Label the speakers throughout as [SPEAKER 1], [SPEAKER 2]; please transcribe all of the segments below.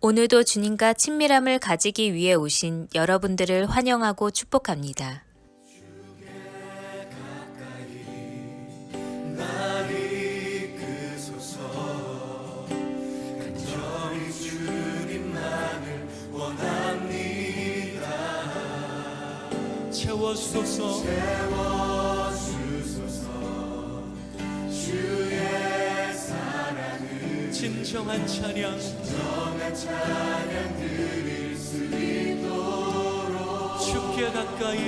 [SPEAKER 1] 오늘도 주님과 친밀함을 가지기 위해 오신 여러분들을 환영하고 축복합니다.
[SPEAKER 2] 채워주소서 주의 사랑을 진정한 찬양 드릴 수 있도록 주께 가까이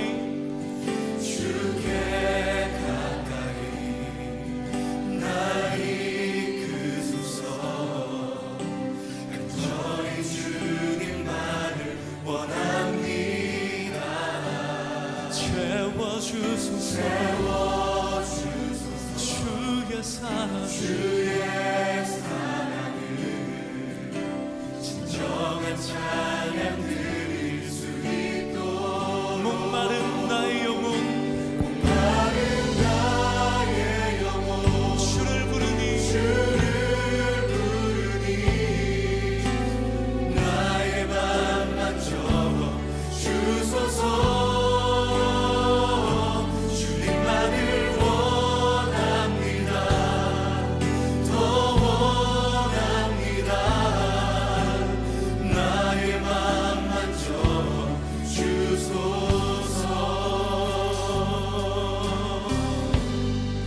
[SPEAKER 2] 날 이끄소서 간절히 주님만을 원합니다. 채워주소서 주의 사랑을 진정한 찬양 드릴 수 있도록 목마른 나의 영혼 주를 부르니 나의 맘만 적어 주소서. 주님만을 원합니다. 더 원합니다. 나의 맘만 적어 주소서.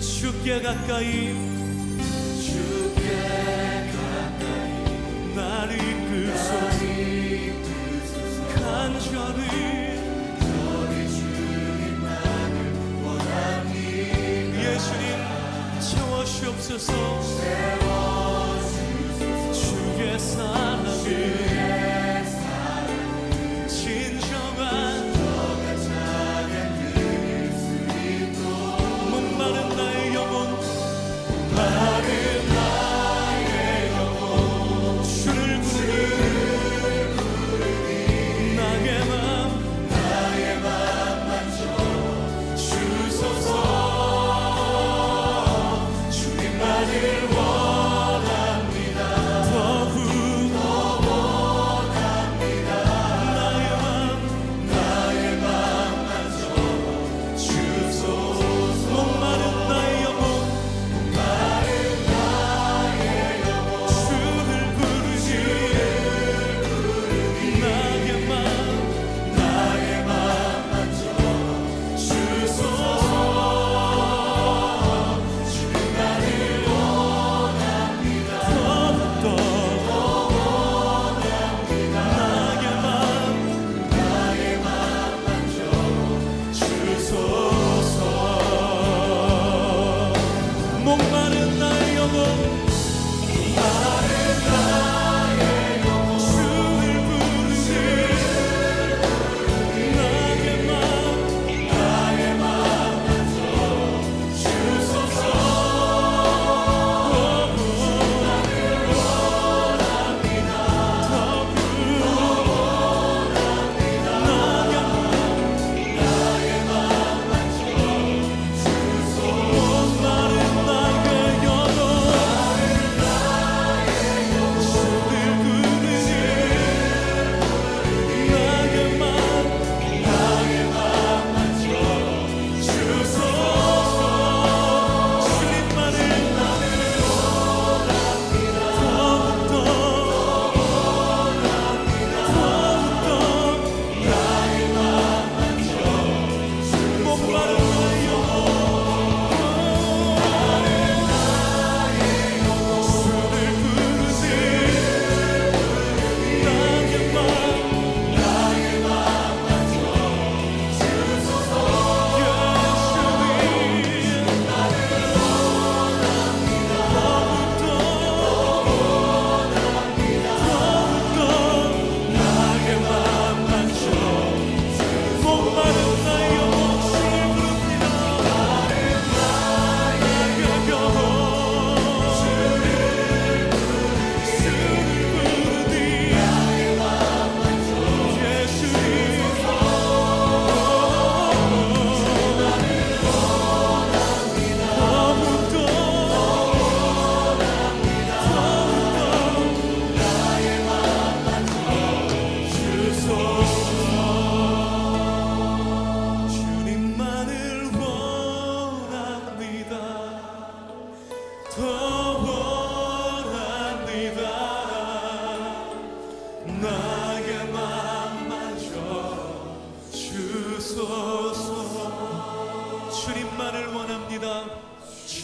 [SPEAKER 2] 주께 가까이 날 이끄소서. 간절히 예수님 채워주옵소서. 주의 사랑을 진정한 목마른 나의 영혼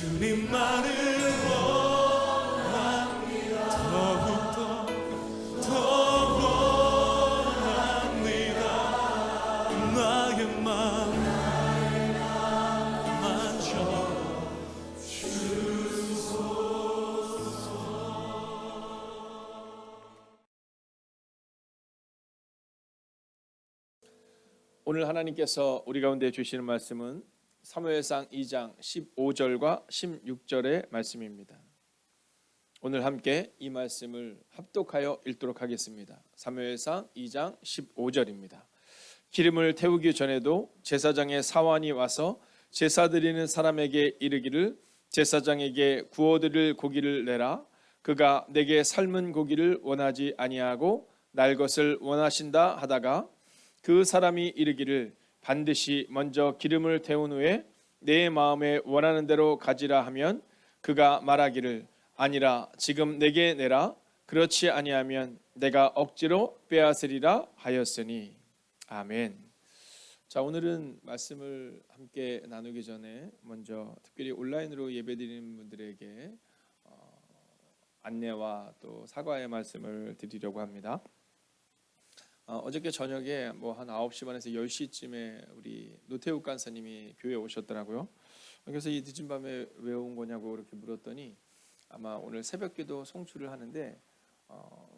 [SPEAKER 2] 주님만을 원합니다. 더욱더 더 원합니다. 나의 마음 만져
[SPEAKER 3] 오늘 하나님께서 우리 가운데 주시는 말씀은 사무엘상 2장 15절과 16절의 말씀입니다. 오늘 함께 이 말씀을 합독하여 읽도록 하겠습니다. 사무엘상 2장 15절입니다. 기름을 태우기 전에도 제사장의 사환이 와서 제사 드리는 사람에게 이르기를 제사장에게 구워드릴 고기를 내라. 그가 내게 삶은 고기를 원하지 아니하고 날 것을 원하신다 하다가 그 사람이 이르기를 반드시 먼저 기름을 태운 후에 내 마음에 원하는 대로 가지라 하면 그가 말하기를 아니라 지금 내게 내라. 그렇지 아니하면 내가 억지로 빼앗으리라 하였으니. 아멘. 자, 오늘은 말씀을 함께 나누기 전에 먼저 특별히 온라인으로 예배드리는 분들에게 안내와 또 사과의 말씀을 드리려고 합니다. 어저께 저녁에 뭐 한 9시 반에서 10시쯤에 우리 노태욱 간사님이 교회에 오셨더라고요. 그래서 이 늦은 밤에 왜 온 거냐고 그렇게 물었더니 아마 오늘 새벽기도 송출을 하는데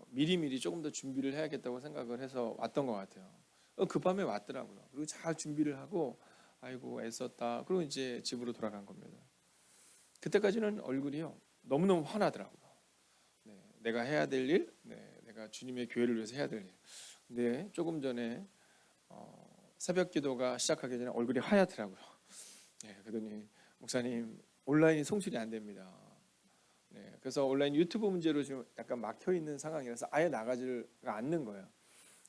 [SPEAKER 3] 미리미리 조금 더 준비를 해야겠다고 생각을 해서 왔던 것 같아요. 그 밤에 왔더라고요. 그리고 잘 준비를 하고 아이고 애썼다. 그리고 이제 집으로 돌아간 겁니다. 그때까지는 얼굴이요 너무너무 화나더라고요. 네, 내가 해야 될 일, 내가 주님의 교회를 위해서 해야 될 일. 근데 조금 전에 새벽 기도가 시작하기 전에 얼굴이 하얗더라고요. 네, 그러더니 목사님 온라인이 송출이 안 됩니다. 네, 그래서 온라인 유튜브 문제로 지금 약간 막혀 있는 상황이라서 아예 나가지가 않는 거예요.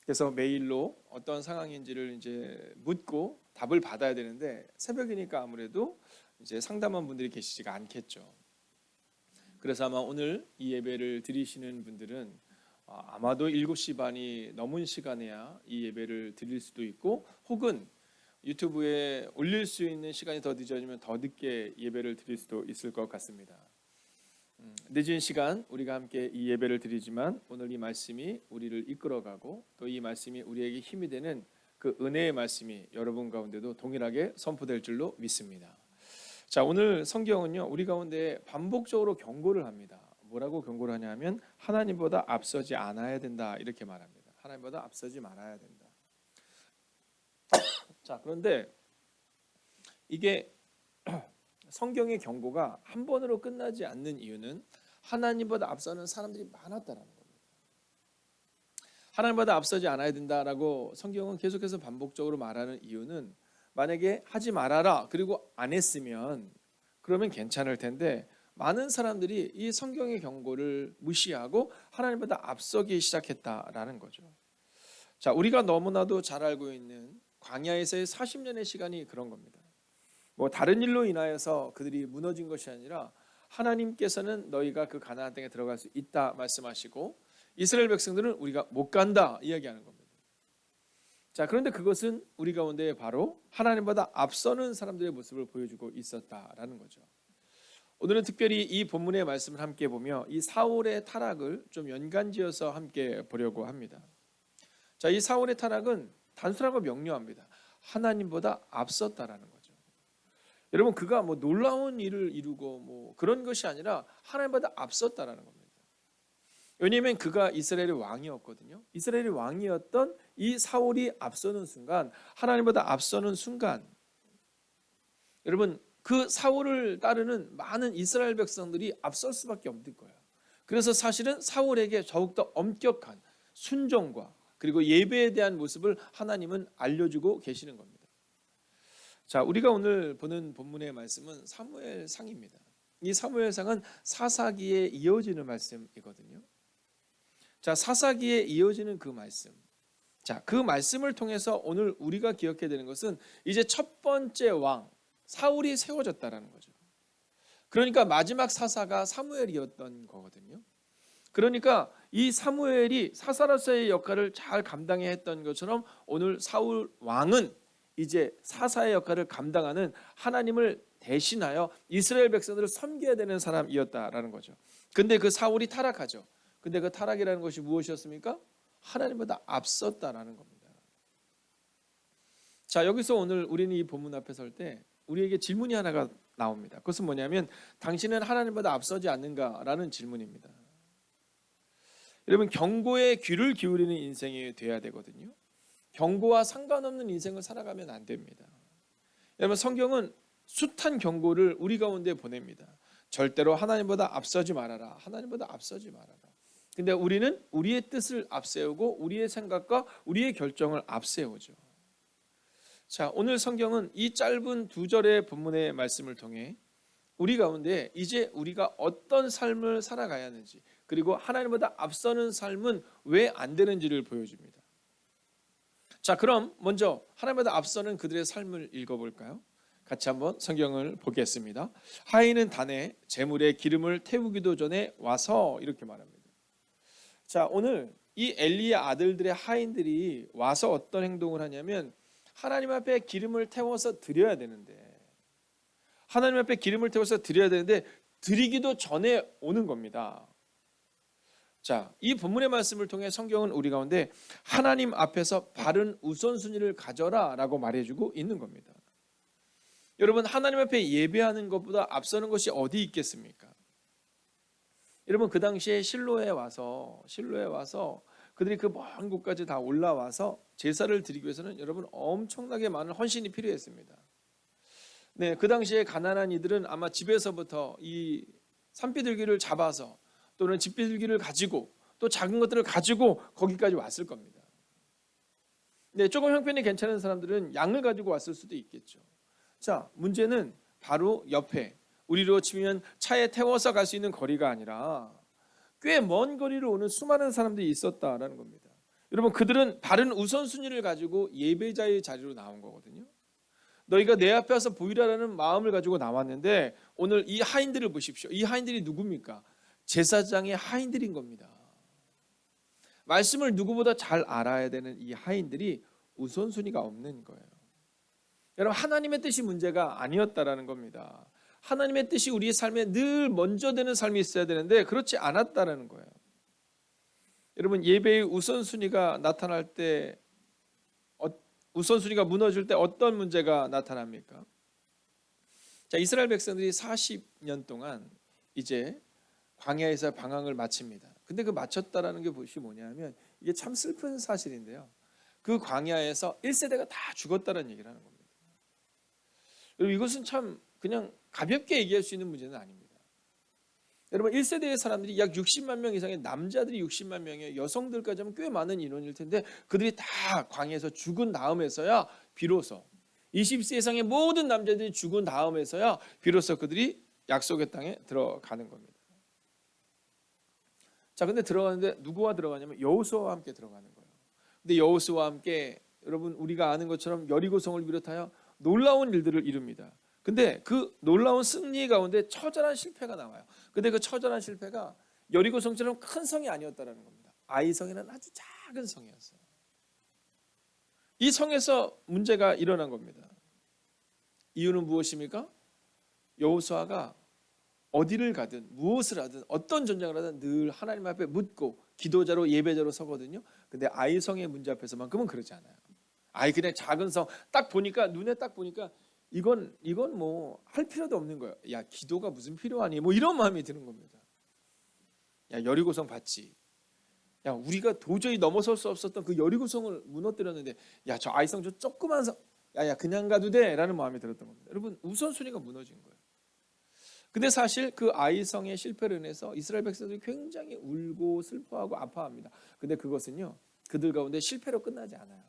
[SPEAKER 3] 그래서 메일로 어떤 상황인지를 이제 묻고 답을 받아야 되는데 새벽이니까 아무래도 이제 상담한 분들이 계시지가 않겠죠. 그래서 아마 오늘 이 예배를 드리시는 분들은 아마도 7시 반이 넘은 시간에야 이 예배를 드릴 수도 있고 혹은 유튜브에 올릴 수 있는 시간이 더 늦어지면 더 늦게 예배를 드릴 수도 있을 것 같습니다. 늦은 시간 우리가 함께 이 예배를 드리지만 오늘 이 말씀이 우리를 이끌어가고 또 이 말씀이 우리에게 힘이 되는 그 은혜의 말씀이 여러분 가운데도 동일하게 선포될 줄로 믿습니다. 자, 오늘 성경은요 우리 가운데 반복적으로 경고를 합니다. 뭐라고 경고를 하냐면 하나님보다 앞서지 않아야 된다 이렇게 말합니다. 하나님보다 앞서지 말아야 된다. 자, 그런데 이게 성경의 경고가 한 번으로 끝나지 않는 이유는 하나님보다 앞서는 사람들이 많았다라는 겁니다. 하나님보다 앞서지 않아야 된다라고 성경은 계속해서 반복적으로 말하는 이유는 만약에 하지 말아라 그리고 안 했으면 그러면 괜찮을 텐데 많은 사람들이 이 성경의 경고를 무시하고 하나님보다 앞서기 시작했다라는 거죠. 자, 우리가 너무나도 잘 알고 있는 광야에서의 40년의 시간이 그런 겁니다. 뭐 다른 일로 인하여서 그들이 무너진 것이 아니라 하나님께서는 너희가 그 가나안 땅에 들어갈 수 있다 말씀하시고 이스라엘 백성들은 우리가 못 간다 이야기하는 겁니다. 자, 그런데 그것은 우리 가운데 바로 하나님보다 앞서는 사람들의 모습을 보여주고 있었다라는 거죠. 오늘은 특별히 이 본문의 말씀을 함께 보며 이 사울의 타락을 좀 연관지어서 함께 보려고 합니다. 자, 이 사울의 타락은 단순하고 명료합니다. 하나님보다 앞섰다라는 거죠. 여러분, 그가 뭐 놀라운 일을 이루고 뭐 그런 것이 아니라 하나님보다 앞섰다라는 겁니다. 왜냐하면 그가 이스라엘의 왕이었거든요. 이스라엘의 왕이었던 이 사울이 앞서는 순간, 하나님보다 앞서는 순간, 여러분 그 사울을 따르는 많은 이스라엘 백성들이 앞설 수밖에 없을 거예요. 그래서 사실은 사울에게 더욱더 엄격한 순종과 그리고 예배에 대한 모습을 하나님은 알려주고 계시는 겁니다. 자, 우리가 오늘 보는 본문의 말씀은 사무엘상입니다. 이 사무엘상은 사사기에 이어지는 말씀이거든요. 자, 사사기에 이어지는 그 말씀. 자, 그 말씀을 통해서 오늘 우리가 기억해야 되는 것은 이제 첫 번째 왕 사울이 세워졌다라는 거죠. 그러니까 마지막 사사가 사무엘이었던 거거든요. 그러니까 이 사무엘이 사사로서의 역할을 잘 감당해 했던 것처럼 오늘 사울 왕은 이제 사사의 역할을 감당하는 하나님을 대신하여 이스라엘 백성들을 섬겨야 되는 사람이었다라는 거죠. 근데 그 사울이 타락하죠. 근데 그 타락이라는 것이 무엇이었습니까? 하나님보다 앞섰다라는 겁니다. 자, 여기서 오늘 우리는 이 본문 앞에 설 때 우리에게 질문이 하나가 나옵니다. 그것은 뭐냐면 당신은 하나님보다 앞서지 않는가라는 질문입니다. 여러분, 경고에 귀를 기울이는 인생이 돼야 되거든요. 경고와 상관없는 인생을 살아가면 안 됩니다. 여러분, 성경은 숱한 경고를 우리 가운데 보냅니다. 절대로 하나님보다 앞서지 말아라. 하나님보다 앞서지 말아라. 근데 우리는 우리의 뜻을 앞세우고 우리의 생각과 우리의 결정을 앞세우죠. 자, 오늘 성경은 이 짧은 2절의 본문의 말씀을 통해 우리 가운데 이제 우리가 어떤 삶을 살아가야 하는지, 그리고 하나님보다 앞서는 삶은 왜 안 되는지를 보여줍니다. 자, 그럼 먼저 하나님보다 앞서는 그들의 삶을 읽어볼까요? 같이 한번 성경을 보겠습니다. 하인은 단에 제물에 기름을 태우기도 전에 와서, 이렇게 말합니다. 자, 오늘 이 엘리의 아들들의 하인들이 와서 어떤 행동을 하냐면 하나님 앞에 기름을 태워서 드려야 되는데, 하나님 앞에 기름을 태워서 드려야 되는데 드리기도 전에 오는 겁니다. 자, 이 본문의 말씀을 통해 성경은 우리 가운데 하나님 앞에서 바른 우선순위를 가져라 라고 말해주고 있는 겁니다. 여러분, 하나님 앞에 예배하는 것보다 앞서는 것이 어디 있겠습니까? 여러분, 그 당시에 실로에 와서 그들이 그 먼 곳까지 다 올라와서 제사를 드리기 위해서는 여러분 엄청나게 많은 헌신이 필요했습니다. 네, 그 당시에 가난한 이들은 아마 집에서부터 이 산비둘기를 잡아서 또는 집비둘기를 가지고 또 작은 것들을 가지고 거기까지 왔을 겁니다. 네, 조금 형편이 괜찮은 사람들은 양을 가지고 왔을 수도 있겠죠. 자, 문제는 바로 옆에 우리로 치면 차에 태워서 갈 수 있는 거리가 아니라 꽤 먼 거리를 오는 수많은 사람들이 있었다라는 겁니다. 여러분, 그들은 바른 우선순위를 가지고 예배자의 자리로 나온 거거든요. 너희가 내 앞에 와서 보이라라는 마음을 가지고 나왔는데 오늘 이 하인들을 보십시오. 이 하인들이 누굽니까? 제사장의 하인들인 겁니다. 말씀을 누구보다 잘 알아야 되는 이 하인들이 우선순위가 없는 거예요. 여러분, 하나님의 뜻이 문제가 아니었다라는 겁니다. 하나님의 뜻이 우리의 삶에 늘 먼저 되는 삶이 있어야 되는데 그렇지 않았다라는 거예요. 여러분, 예배의 우선순위가 나타날 때, 우선순위가 무너질 때 어떤 문제가 나타납니까? 자, 이스라엘 백성들이 40년 동안 이제 광야에서 방황을 마칩니다. 근데 그 마쳤다라는 게 뭐냐면 이게 참 슬픈 사실인데요. 그 광야에서 1세대가 다 죽었다는 얘기를 하는 겁니다. 여러분, 이것은 참 그냥 가볍게 얘기할 수 있는 문제는 아닙니다. 여러분, 1세대의 사람들이 약 60만 명 이상의 남자들이 60만 명이에요. 여성들까지 하면 꽤 많은 인원일 텐데 그들이 다 광야에서 죽은 다음에서야 비로소 20세 이상의 모든 남자들이 죽은 다음에서야 비로소 그들이 약속의 땅에 들어가는 겁니다. 자, 근데 들어가는데 누구와 들어가냐면 여호수아와 함께 들어가는 거예요. 근데 여호수아와 함께 여러분 우리가 아는 것처럼 여리고성을 비롯하여 놀라운 일들을 이룹니다. 근데 그 놀라운 승리 가운데 처절한 실패가 나와요. 근데 그 처절한 실패가 여리고성처럼 큰 성이 아니었다라는 겁니다. 아이성이라는 아주 작은 성이었어요. 이 성에서 문제가 일어난 겁니다. 이유는 무엇입니까? 여호수아가 어디를 가든 무엇을 하든 어떤 전쟁을 하든 늘 하나님 앞에 묻고 기도자로 예배자로 서거든요. 근데 아이성의 문제 앞에서만큼은 그러지 않아요. 아이 그냥 작은 성 딱 보니까 눈에 딱 보니까 이건 뭐 할 필요도 없는 거예요. 야, 기도가 무슨 필요하니? 뭐 이런 마음이 드는 겁니다. 야, 여리고성 봤지? 야, 우리가 도저히 넘어설 수 없었던 그 여리고성을 무너뜨렸는데 야, 저 아이성 저 조그만 성 야 그냥 가도 돼? 라는 마음이 들었던 겁니다. 여러분, 우선순위가 무너진 거예요. 근데 사실 그 아이성의 실패로 인해서 이스라엘 백성들이 굉장히 울고 슬퍼하고 아파합니다. 근데 그것은요, 그들 가운데 실패로 끝나지 않아요.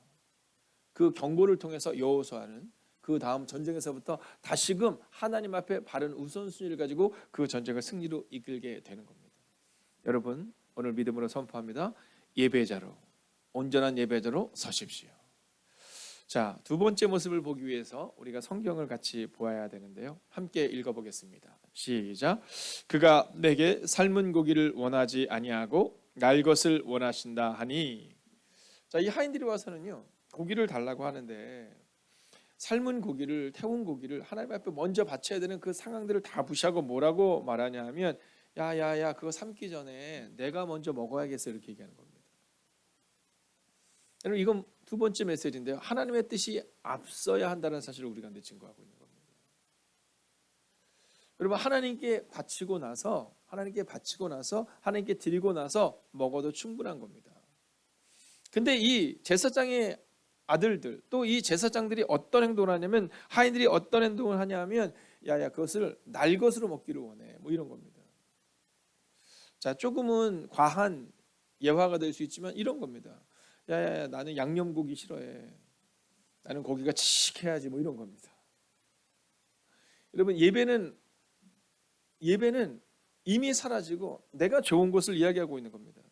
[SPEAKER 3] 그 경고를 통해서 여호수아는 그 다음 전쟁에서부터 다시금 하나님 앞에 바른 우선순위를 가지고 그 전쟁을 승리로 이끌게 되는 겁니다. 여러분, 오늘 믿음으로 선포합니다. 예배자로, 온전한 예배자로 서십시오. 자, 두 번째 모습을 보기 위해서 우리가 성경을 같이 보아야 되는데요. 함께 읽어보겠습니다. 시작. 그가 내게 삶은 고기를 원하지 아니하고 날 것을 원하신다 하니. 자, 이 하인들이 와서는요, 고기를 달라고 하는데 삶은 고기를 태운 고기를 하나님 앞에 먼저 바쳐야 되는 그 상황들을 다 무시하고 뭐라고 말하냐 하면 야야야 그거 삶기 전에 내가 먼저 먹어야겠어 이렇게 얘기하는 겁니다. 여러분 이건 두 번째 메시지인데요. 하나님의 뜻이 앞서야 한다는 사실을 우리가 증거하고 있는 겁니다. 여러분 하나님께 바치고 나서 하나님께 드리고 나서 먹어도 충분한 겁니다. 근데 이 제사장의 아들들 또 이 제사장들이 어떤 행동을 하냐면 하인들이 어떤 행동을 하냐면 야야 그것을 날 것으로 먹기를 원해 뭐 이런 겁니다. 자 조금은 과한 예화가 될 수 있지만 이런 겁니다. 야야야 나는 양념고기 싫어해. 나는 고기가 칙칙해야지 뭐 이런 겁니다. 여러분 예배는 이미 사라지고 내가 좋은 것을 이야기하고 있는 겁니다.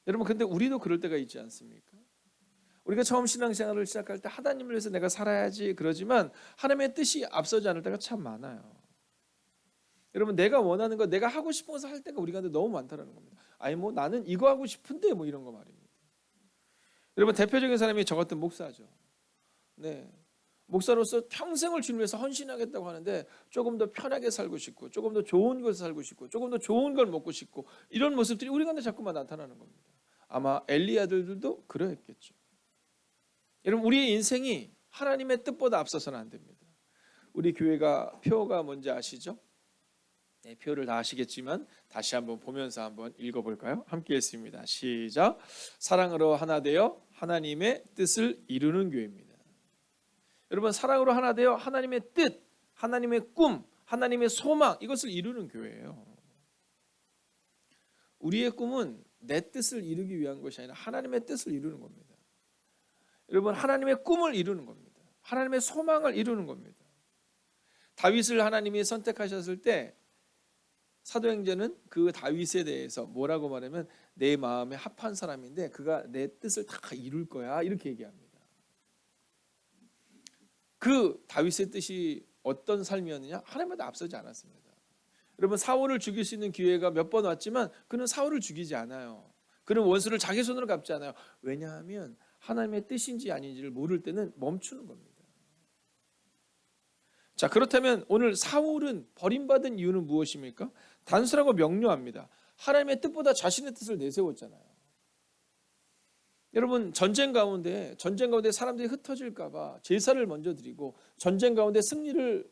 [SPEAKER 3] 여러분 근데 우리도 그럴 때가 있지 않습니까? 우리가 처음 신앙생활을 시작할 때 하나님을 위해서 내가 살아야지 그러지만 하나님의 뜻이 앞서지 않을 때가 참 많아요. 여러분 내가 원하는 거 내가 하고 싶은 것을 할 때가 우리 가운데 너무 많다는 겁니다. 아니 뭐 나는 이거 하고 싶은데 뭐 이런 거 말입니다. 여러분 대표적인 사람이 저 같은 목사죠. 네, 목사로서 평생을 주님 위해서 헌신하겠다고 하는데 조금 더 편하게 살고 싶고 조금 더 좋은 곳에 살고 싶고 조금 더 좋은 걸 먹고 싶고 이런 모습들이 우리 가운데 자꾸만 나타나는 겁니다. 아마 엘리 아들들도 그러했겠죠. 여러분 우리의 인생이 하나님의 뜻보다 앞서서는 안 됩니다. 우리 교회가 표가 뭔지 아시죠? 네, 표를 다 아시겠지만 다시 한번 보면서 한번 읽어볼까요? 함께 읽습니다. 시작. 사랑으로 하나 되어 하나님의 뜻을 이루는 교회입니다. 여러분 사랑으로 하나 되어 하나님의 뜻, 하나님의 꿈, 하나님의 소망 이것을 이루는 교회예요. 우리의 꿈은 내 뜻을 이루기 위한 것이 아니라 하나님의 뜻을 이루는 겁니다. 여러분 하나님의 꿈을 이루는 겁니다. 하나님의 소망을 이루는 겁니다. 다윗을 하나님이 선택하셨을 때 사도행전은 그 다윗에 대해서 뭐라고 말하면 내 마음에 합한 사람인데 그가 내 뜻을 다 이룰 거야 이렇게 얘기합니다. 그 다윗의 뜻이 어떤 삶이었느냐? 하나님보다 앞서지 않았습니다. 여러분 사울을 죽일 수 있는 기회가 몇 번 왔지만 그는 사울을 죽이지 않아요. 그는 원수를 자기 손으로 갚지 않아요. 왜냐하면 하나님의 뜻인지 아닌지를 모를 때는 멈추는 겁니다. 자 그렇다면 오늘 사울은 버림받은 이유는 무엇입니까? 단순하고 명료합니다. 하나님의 뜻보다 자신의 뜻을 내세웠잖아요. 여러분 전쟁 가운데 사람들이 흩어질까 봐 제사를 먼저 드리고 전쟁 가운데 승리를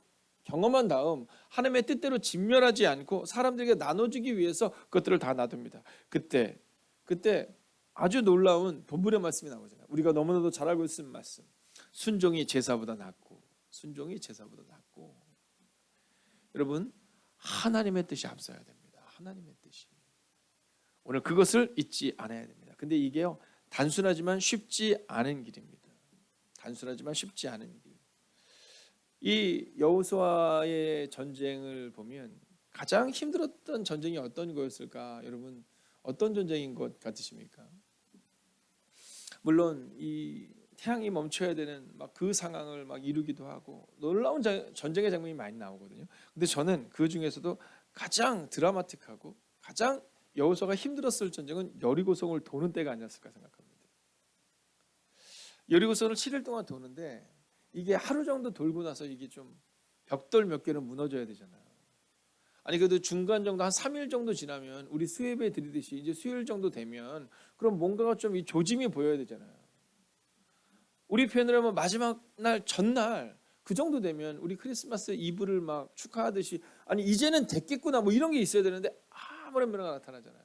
[SPEAKER 3] 경험한 다음 하나님의 뜻대로 진멸하지 않고 사람들에게 나눠주기 위해서 그것들을 다 놔둡니다. 그때 아주 놀라운 본문의 말씀이 나오잖아요. 우리가 너무나도 잘 알고 있는 말씀. 순종이 제사보다 낫고 여러분 하나님의 뜻이 앞서야 됩니다. 하나님의 뜻이. 오늘 그것을 잊지 않아야 됩니다. 근데 이게요 단순하지만 쉽지 않은 길입니다. 이 여호수아의 전쟁을 보면 가장 힘들었던 전쟁이 어떤 거였을까? 여러분 어떤 전쟁인 것 같으십니까? 물론 이 태양이 멈춰야 되는 막 그 상황을 막 이루기도 하고 놀라운 전쟁의 장면이 많이 나오거든요. 근데 저는 그 중에서도 가장 드라마틱하고 가장 여호수아가 힘들었을 전쟁은 여리고성을 도는 때가 아니었을까 생각합니다. 여리고성을 7일 동안 도는데 이게 하루 정도 돌고 나서 이게 좀 벽돌 몇 개는 무너져야 되잖아요. 아니 그래도 중간 정도 한 3일 정도 지나면 우리 수예배 드리듯이 이제 수요일 정도 되면 그럼 뭔가가 좀 이 조짐이 보여야 되잖아요. 우리 표현을 하면 마지막 날 전날 그 정도 되면 우리 크리스마스 이브를 막 축하하듯이 아니 이제는 됐겠구나 뭐 이런 게 있어야 되는데 아무런 변화가 나타나잖아요.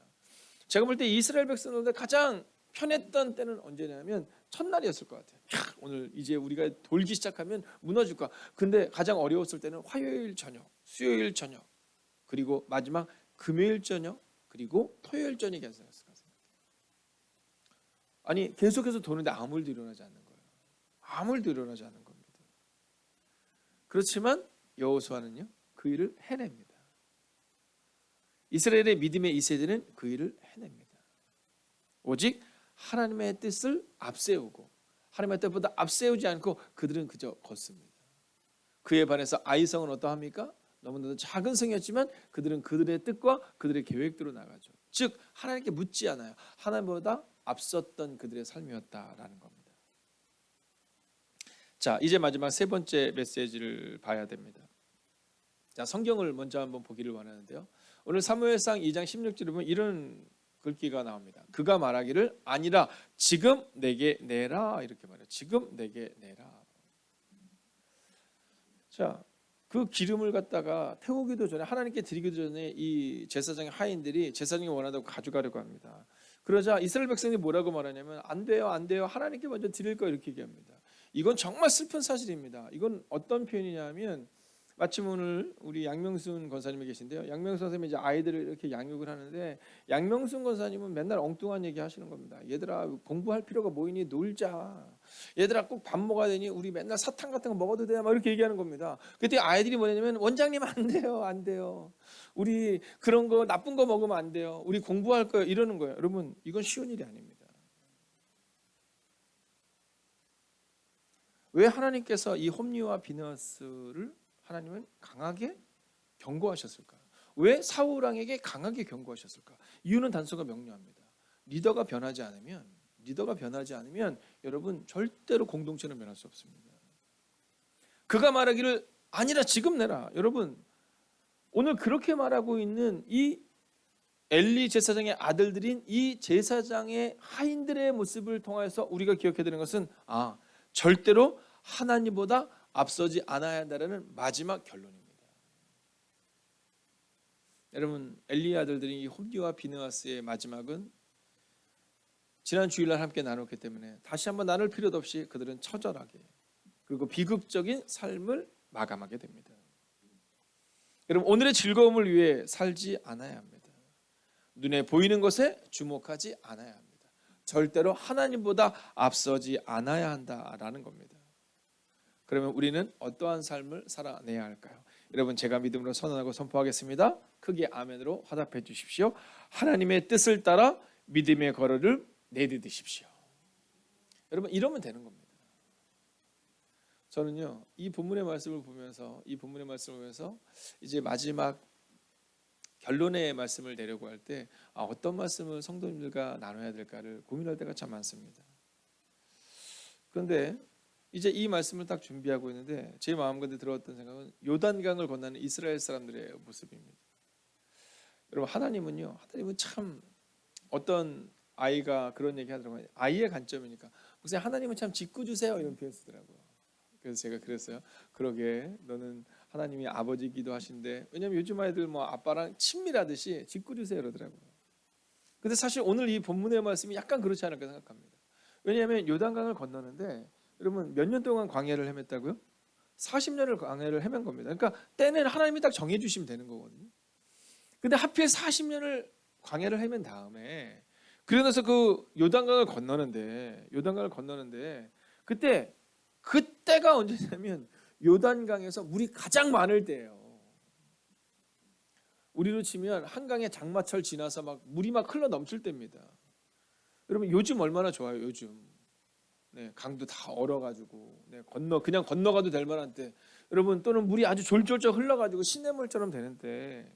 [SPEAKER 3] 제가 볼 때 이스라엘 백성들 가장 편했던 때는 언제냐면 첫날이었을 것 같아요. 오늘 이제 우리가 돌기 시작하면 무너질 거야. 근데 가장 어려웠을 때는 화요일 저녁, 수요일 저녁, 그리고 마지막 금요일 저녁, 그리고 토요일 저녁이 었을 것 같아요. 아니 계속해서 도는데 아무 일도 일어나지 않는 거예요. 아무 일도 일어나지 않는 겁니다. 그렇지만 여호수아는요 그 일을 해냅니다. 이스라엘의 믿음의 2세대는 그 일을 해냅니다. 오직 하나님의 뜻을 앞세우고 하나님의 뜻보다 앞세우지 않고 그들은 그저 걷습니다. 그에 반해서 아이성은 어떠합니까? 너무나도 작은 성이었지만 그들은 그들의 뜻과 그들의 계획대로 나가죠. 즉 하나님께 묻지 않아요. 하나님보다 앞섰던 그들의 삶이었다라는 겁니다. 자, 이제 마지막 세 번째 메시지를 봐야 됩니다. 자, 성경을 먼저 한번 보기를 원하는데요. 오늘 사무엘상 2장 16절에 보면 이런 글귀가 나옵니다. 그가 말하기를 아니라 지금 내게 내라 이렇게 말해요. 지금 내게 내라. 자, 그 기름을 갖다가 태우기도 전에 하나님께 드리기도 전에 이 제사장의 하인들이 제사장이 원한다고 가져가려고 합니다. 그러자 이스라엘 백성이 뭐라고 말하냐면 안 돼요, 안 돼요. 하나님께 먼저 드릴 거 이렇게 얘기합니다. 이건 정말 슬픈 사실입니다. 이건 어떤 표현이냐면 마침 오늘 우리 양명순 권사님이 계신데요. 양명순 선생님이 이제 아이들을 이렇게 양육을 하는데 양명순 권사님은 맨날 엉뚱한 얘기 하시는 겁니다. 얘들아 공부할 필요가 뭐 있니? 놀자. 얘들아 꼭 밥 먹어야 되니? 우리 맨날 사탕 같은 거 먹어도 돼? 막 이렇게 얘기하는 겁니다. 그때 아이들이 뭐냐면 원장님 안 돼요. 안 돼요. 우리 그런 거 나쁜 거 먹으면 안 돼요. 우리 공부할 거예요. 이러는 거예요. 여러분 이건 쉬운 일이 아닙니다. 왜 하나님께서 이 홈리와 비너스를 하나님은 강하게 경고하셨을까? 왜 사울 왕에게 강하게 경고하셨을까? 이유는 단서가 명료합니다. 리더가 변하지 않으면 여러분 절대로 공동체는 변할 수 없습니다. 그가 말하기를 아니라 지금 내라. 여러분 오늘 그렇게 말하고 있는 이 엘리 제사장의 아들들인 이 제사장의 하인들의 모습을 통해서 우리가 기억해야 되는 것은 절대로 하나님보다 앞서지 않아야 한다는 마지막 결론입니다. 여러분 엘리의 아들들인 이 홈리와 비느하스의 마지막은 지난 주일날 함께 나눴기 때문에 다시 한번 나눌 필요도 없이 그들은 처절하게 그리고 비극적인 삶을 마감하게 됩니다. 여러분 오늘의 즐거움을 위해 살지 않아야 합니다. 눈에 보이는 것에 주목하지 않아야 합니다. 절대로 하나님보다 앞서지 않아야 한다라는 겁니다. 그러면 우리는 어떠한 삶을 살아내야 할까요? 여러분 제가 믿음으로 선언하고 선포하겠습니다. 크게 아멘으로 화답해 주십시오. 하나님의 뜻을 따라 믿음의 걸음을 내디디십시오. 여러분 이러면 되는 겁니다. 저는요 이 본문의 말씀을 보면서 이제 마지막 결론의 말씀을 내려고 할 때 어떤 말씀을 성도님들과 나눠야 될까를 고민할 때가 참 많습니다. 그런데 이제 이 말씀을 딱 준비하고 있는데 제 마음가운데 들어왔던 생각은 요단강을 건너는 이스라엘 사람들의 모습입니다. 여러분 하나님은 참 어떤 아이가 그런 얘기 하더라고요. 아이의 관점이니까 목사님 하나님은 참 짓궂으세요 이런 표현 쓰더라고요. 그래서 제가 그랬어요. 그러게 너는 하나님이 아버지이기도 하신데 왜냐면 요즘 아이들 뭐 아빠랑 친밀하듯이 짓궂으세요 이러더라고요. 근데 사실 오늘 이 본문의 말씀이 약간 그렇지 않을까 생각합니다. 왜냐하면 요단강을 건너는데 여러분 몇 년 동안 광야를 헤맸다고요? 40년을 광야를 헤맨 겁니다. 그러니까 때는 하나님이 딱 정해 주시면 되는 거거든요. 근데 하필 40년을 광야를 헤맨 다음에 그러면서 그 요단강을 건너는데 그때가 언제냐면 요단강에서 물이 가장 많을 때예요. 우리로 치면 한강에 장마철 지나서 막 물이 막 흘러 넘칠 때입니다. 여러분 요즘 얼마나 좋아요. 요즘 강도 다 얼어가지고 그냥 건너가도 될 만한 때 여러분 또는 물이 아주 졸졸졸 흘러가지고 시냇물처럼 되는데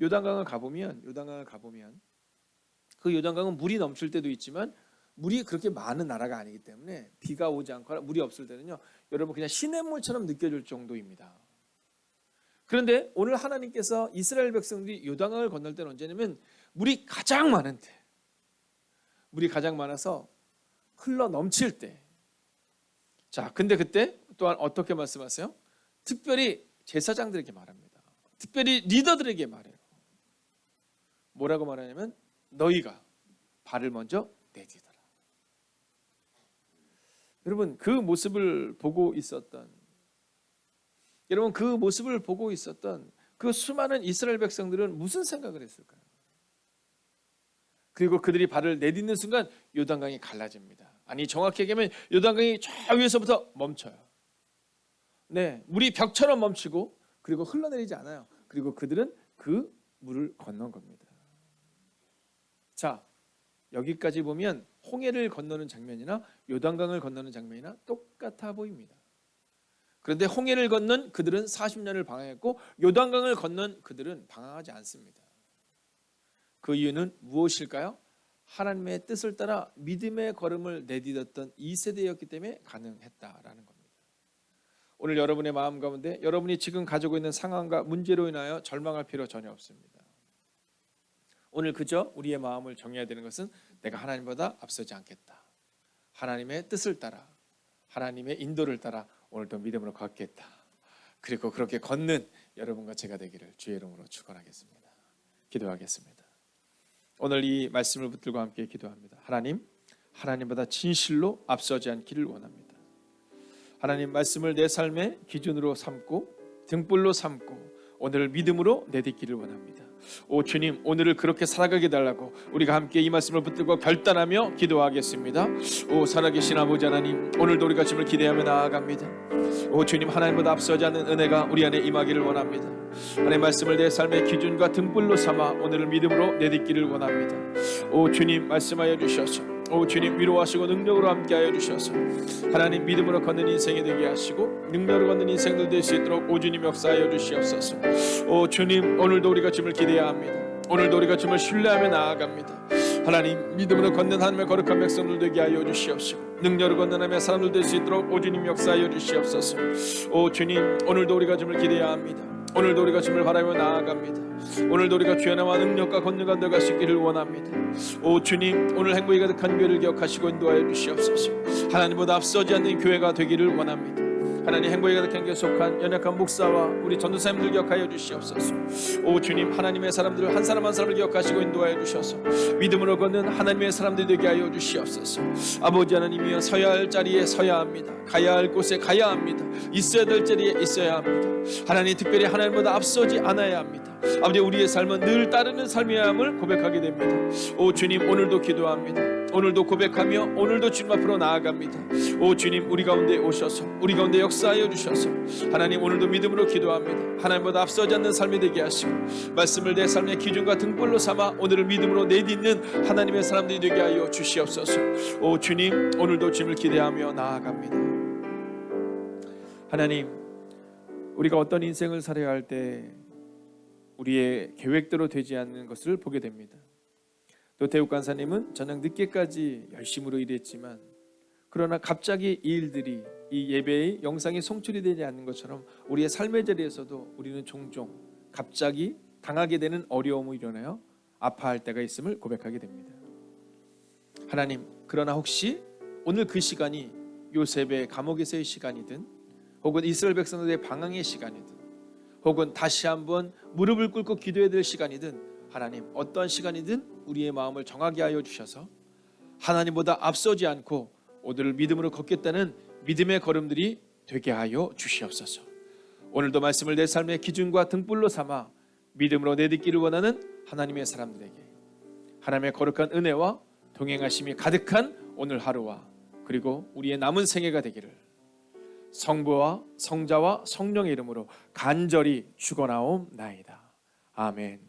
[SPEAKER 3] 요단강을 가보면 그 요단강은 물이 넘칠 때도 있지만 물이 그렇게 많은 나라가 아니기 때문에 비가 오지 않거나 물이 없을 때는요 여러분 그냥 시냇물처럼 느껴질 정도입니다. 그런데 오늘 하나님께서 이스라엘 백성들이 요단강을 건널 때는 언제냐면 물이 가장 많은 때, 물이 가장 많아서 흘러 넘칠 때. 자, 근데 그때 또한 어떻게 말씀하세요? 특별히 제사장들에게 말합니다. 특별히 리더들에게 말해요. 뭐라고 말하냐면 너희가 발을 먼저 내디뎌라. 여러분 그 모습을 보고 있었던 그 수많은 이스라엘 백성들은 무슨 생각을 했을까요? 그리고 그들이 발을 내딛는 순간 요단강이 갈라집니다. 아니 정확히 얘기하면 요단강이 저 위에서부터 멈춰요. 물이 벽처럼 멈추고 그리고 흘러내리지 않아요. 그리고 그들은 그 물을 건넌 겁니다. 자, 여기까지 보면 홍해를 건너는 장면이나 요단강을 건너는 장면이나 똑같아 보입니다. 그런데 홍해를 건넌 그들은 40년을 방황했고 요단강을 건넌 그들은 방황하지 않습니다. 그 이유는 무엇일까요? 하나님의 뜻을 따라 믿음의 걸음을 내딛었던 이 세대였기 때문에 가능했다라는 겁니다. 오늘 여러분의 마음 가운데 여러분이 지금 가지고 있는 상황과 문제로 인하여 절망할 필요 전혀 없습니다. 오늘 그저 우리의 마음을 정해야 되는 것은 내가 하나님보다 앞서지 않겠다. 하나님의 뜻을 따라 하나님의 인도를 따라 오늘도 믿음으로 걷겠다. 그리고 그렇게 걷는 여러분과 제가 되기를 주의 이름으로 축원하겠습니다. 기도하겠습니다. 오늘 이 말씀을 붙들고 함께 기도합니다. 하나님보다 진실로 앞서지 않기를 원합니다. 하나님 말씀을 내 삶의 기준으로 삼고 등불로 삼고 오늘을 믿음으로 내딛기를 원합니다. 오 주님, 오늘을 그렇게 살아가게 달라고 우리가 함께 이 말씀을 붙들고 결단하며 기도하겠습니다. 오 살아계신 아버지 하나님, 오늘도 우리가 주님을 기대하며 나아갑니다. 오 주님, 하나님보다 앞서지 않는 은혜가 우리 안에 임하기를 원합니다. 하나님 말씀을 내 삶의 기준과 등불로 삼아 오늘을 믿음으로 내딛기를 원합니다. 오 주님, 말씀하여 주셔서 오 주님, 위로하시고 능력으로 함께하여 주셔서 하나님 믿음으로 걷는 인생이 되게 하시고 능력으로 걷는 인생들 될 수 있도록 오 주님 역사하여 주시옵소서. 오 주님, 오늘도 우리가 주님을 기대해야 합니다. 오늘도 우리가 주님을 신뢰하며 나아갑니다. 하나님 믿음으로 걷는 하나님의 거룩한 백성들 되게 하여 주시옵시고 능력으로 걷는 하나님의 사람들 될 수 있도록 오 주님 역사하여 주시옵소서. 오 주님, 오늘도 우리가 주님을 기대해야 합니다. 오늘도 우리가 주님을 바라며 나아갑니다. 오늘도 우리가 주의 나와 능력과 권능과 들어갈 수 있기를 원합니다. 오 주님, 오늘 행복이 가득한 교회를 기억하시고 인도하여 주시옵소서. 하나님보다 앞서지 않는 교회가 되기를 원합니다. 하나님 행복이 가득한 교회에 속한 연약한 목사와 우리 전도사님들 기억하여 주시옵소서. 오 주님, 하나님의 사람들을 한 사람 한 사람을 기억하시고 인도하여 주셔서 믿음으로 걷는 하나님의 사람들 되게 하여 주시옵소서. 아버지 하나님이여, 서야 할 자리에 서야 합니다. 가야 할 곳에 가야 합니다. 있어야 될 자리에 있어야 합니다. 하나님 특별히 하나님보다 앞서지 않아야 합니다. 아버지, 우리의 삶은 늘 따르는 삶이어야 함을 고백하게 됩니다. 오 주님, 오늘도 기도합니다. 오늘도 고백하며 오늘도 주님 앞으로 나아갑니다. 오 주님, 우리 가운데 오셔서 우리 가운데 역사하여 주셔서 하나님 오늘도 믿음으로 기도합니다. 하나님보다 앞서지 않는 삶이 되게 하시고 말씀을 내 삶의 기준과 등불로 삼아 오늘을 믿음으로 내딛는 하나님의 사람들이 되게 하여 주시옵소서. 오 주님, 오늘도 주님을 기대하며 나아갑니다. 하나님, 우리가 어떤 인생을 살아야 할 때 우리의 계획대로 되지 않는 것을 보게 됩니다. 노태욱 간사님은 저녁 늦게까지 열심으로 일했지만 그러나 갑자기 이 일들이 이 예배의 영상이 송출이 되지 않는 것처럼 우리의 삶의 자리에서도 우리는 종종 갑자기 당하게 되는 어려움이 일어나요 아파할 때가 있음을 고백하게 됩니다. 하나님, 그러나 혹시 오늘 그 시간이 요셉의 감옥에서의 시간이든 혹은 이스라엘 백성들의 방황의 시간이든 혹은 다시 한번 무릎을 꿇고 기도해야 될 시간이든 하나님 어떠한 시간이든 우리의 마음을 정하게 하여 주셔서 하나님보다 앞서지 않고 오늘을 믿음으로 걷겠다는 믿음의 걸음들이 되게 하여 주시옵소서. 오늘도 말씀을 내 삶의 기준과 등불로 삼아 믿음으로 내딛기를 원하는 하나님의 사람들에게 하나님의 거룩한 은혜와 동행하심이 가득한 오늘 하루와 그리고 우리의 남은 생애가 되기를 성부와 성자와 성령의 이름으로 간절히 축원하옵나이다. 아멘.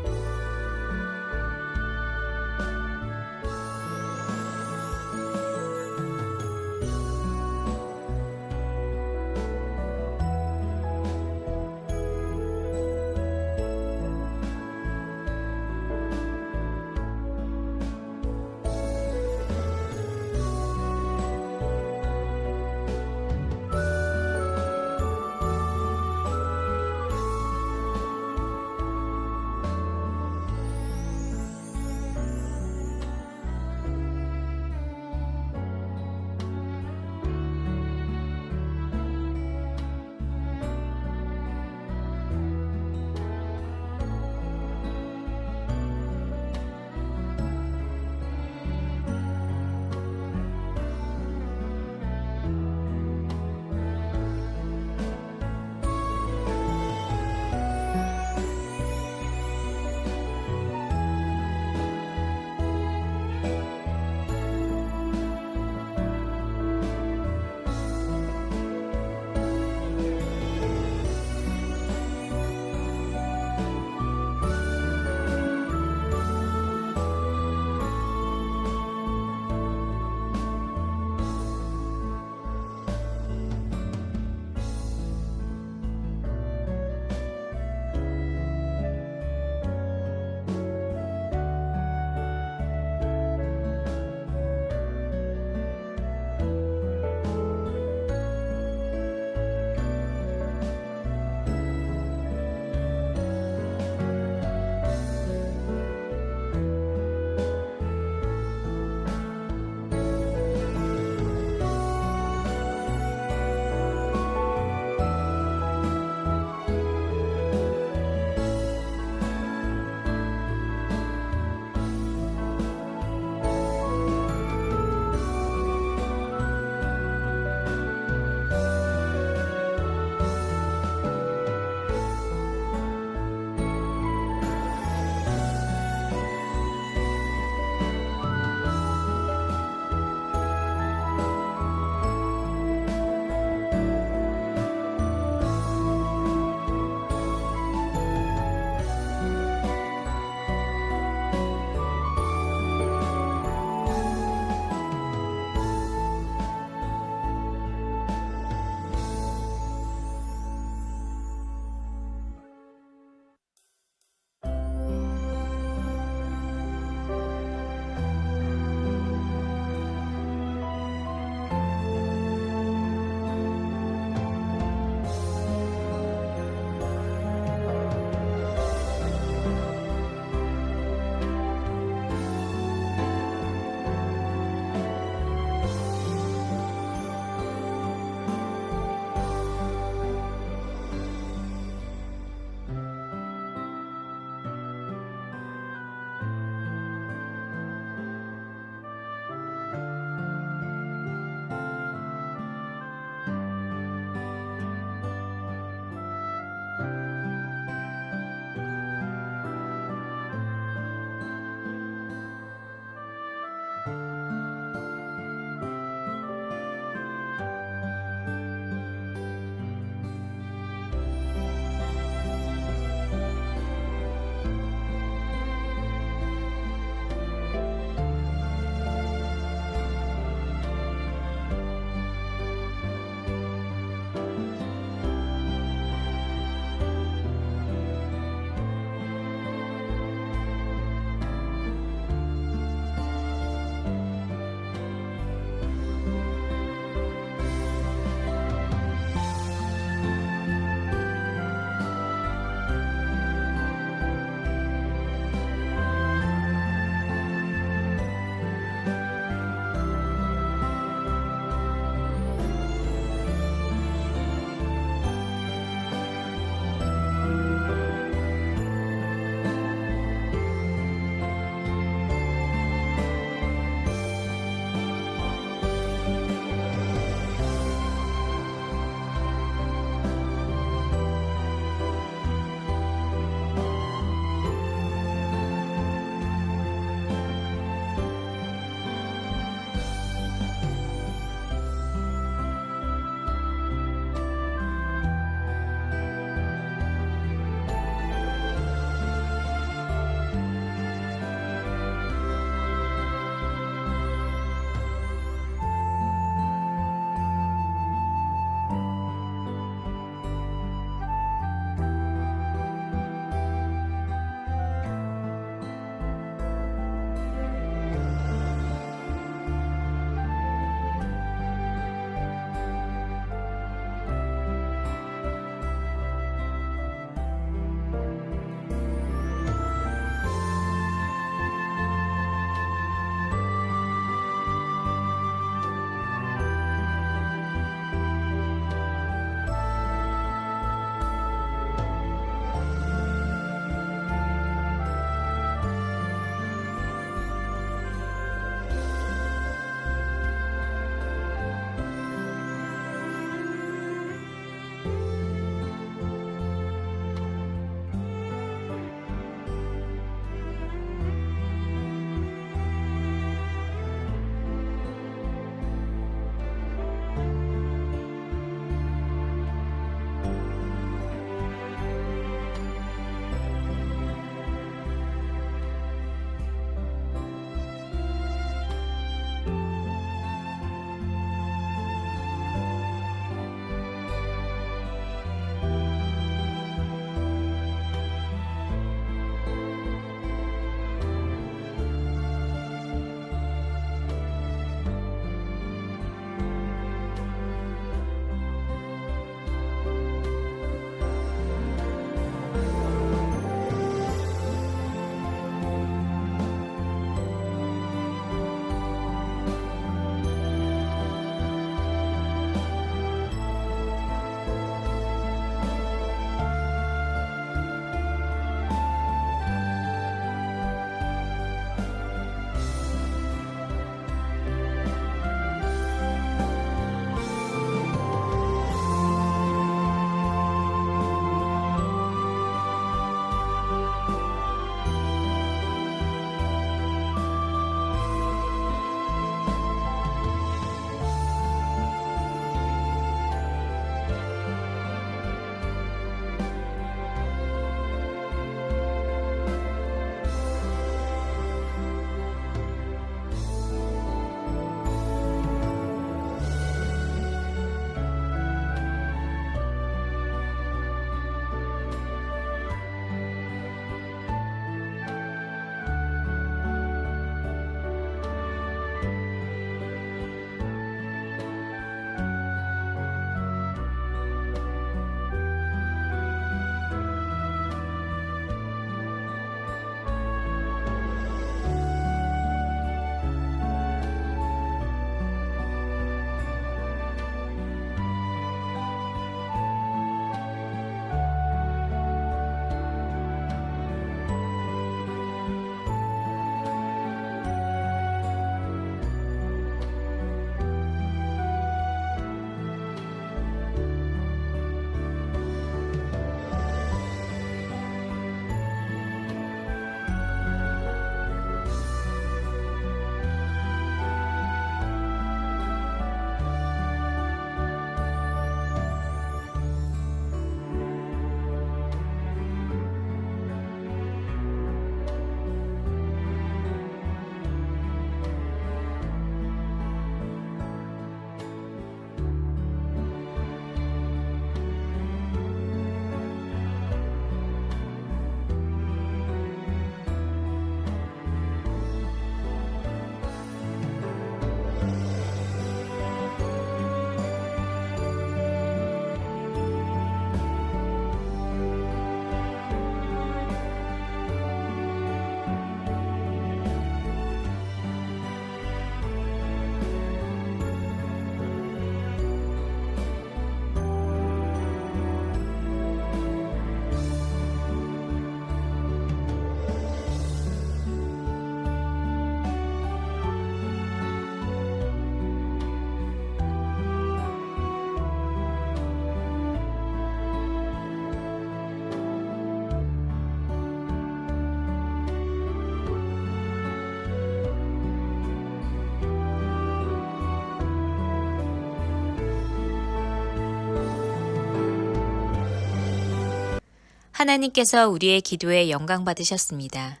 [SPEAKER 1] 하나님께서 우리의 기도에 영광 받으셨습니다.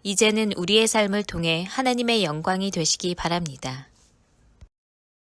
[SPEAKER 1] 이제는 우리의 삶을 통해 하나님의 영광이 되시기 바랍니다.